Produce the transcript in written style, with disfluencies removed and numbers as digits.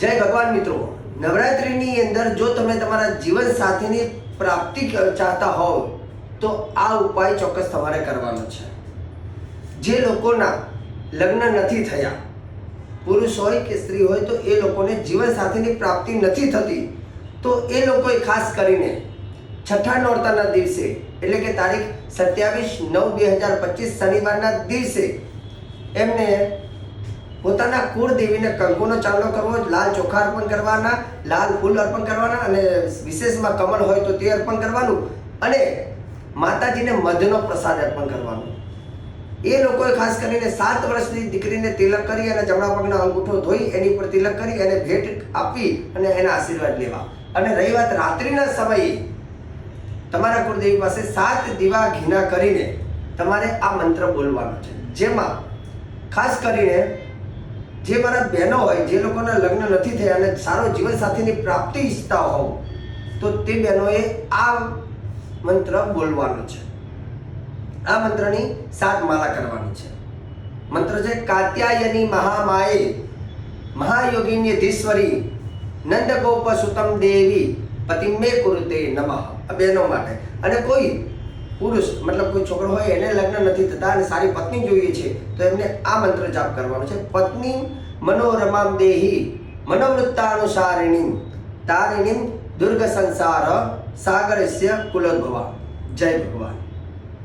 જય ભગવાન મિત્રો, નવરાત્રિની અંદર જો તમે તમારા જીવન સાથીની પ્રાપ્તિ ચાહતા હોવ તો આ ઉપાય ચોક્કસ તમારે કરવાનો છે। જે લોકોના લગ્ન નથી થયા, પુરુષ હોય કે સ્ત્રી હોય, તો એ લોકોને જીવન સાથીની પ્રાપ્તિ નથી થતી, તો એ લોકોએ ખાસ કરીને છઠ્ઠા નોરતાના દિવસે એટલે કે તારીખ 27/9/2025 શનિવારના દિવસે એમને પોતાના કુળદેવીને કંકુનો ચાંદલો કરવો, લાલ ચોખા અર્પણ કરવાના, લાલ ફૂલ અર્પણ કરવાના અને વિશેષમાં કમળ હોય તો તે અર્પણ કરવાનું અને માતાજીને મધનો પ્રસાદ અર્પણ કરવાનો। એ લોકોએ ખાસ કરીને 7 વર્ષની દીકરીને તિલક કરી અને જમણા પગનો અંગૂઠો ધોઈ એની પર તિલક કરી અને ભેટ આપી અને એના આશીર્વાદ લેવા। અને રહી વાત રાત્રિના સમયે, તમારા કુળદેવી પાસે 7 દીવા ઘીના કરીને તમારે આ મંત્ર બોલવાનો છે, જેમાં ખાસ કરીને જે મારા બહેનો હોય, જે લોકોના લગ્ન નથી થયા અને સારો જીવન સાથીની પ્રાપ્તિ ઈચ્છતા હોવ, તો તે બહેનોએ આ મંત્ર બોલવાનો છે। આ મંત્રની 7 માળા કરવાની છે। મંત્ર છે કાત્યાયની મહામાયે મહાયોગિન્યધીશ્વરી નંદગોપ સુતમ દેવી પતિમે કુરુતે નમઃ। આ બહેનો માટે। અને કોઈ પુરુષ મતલબ કોઈ છોકરો હોય, એને લગ્ન નથી થતા અને સારી પત્ની જોઈએ છે, તો એમને આ મંત્ર જાપ કરવાનો છે। પત્ની મનોરમામ દેહી મનોવૃત્તાનુસારિણીમ તારિણીમ દુર્ગ સંસાર સાગરસ્ય કુલોદ્ભવા। જય ભગવાન।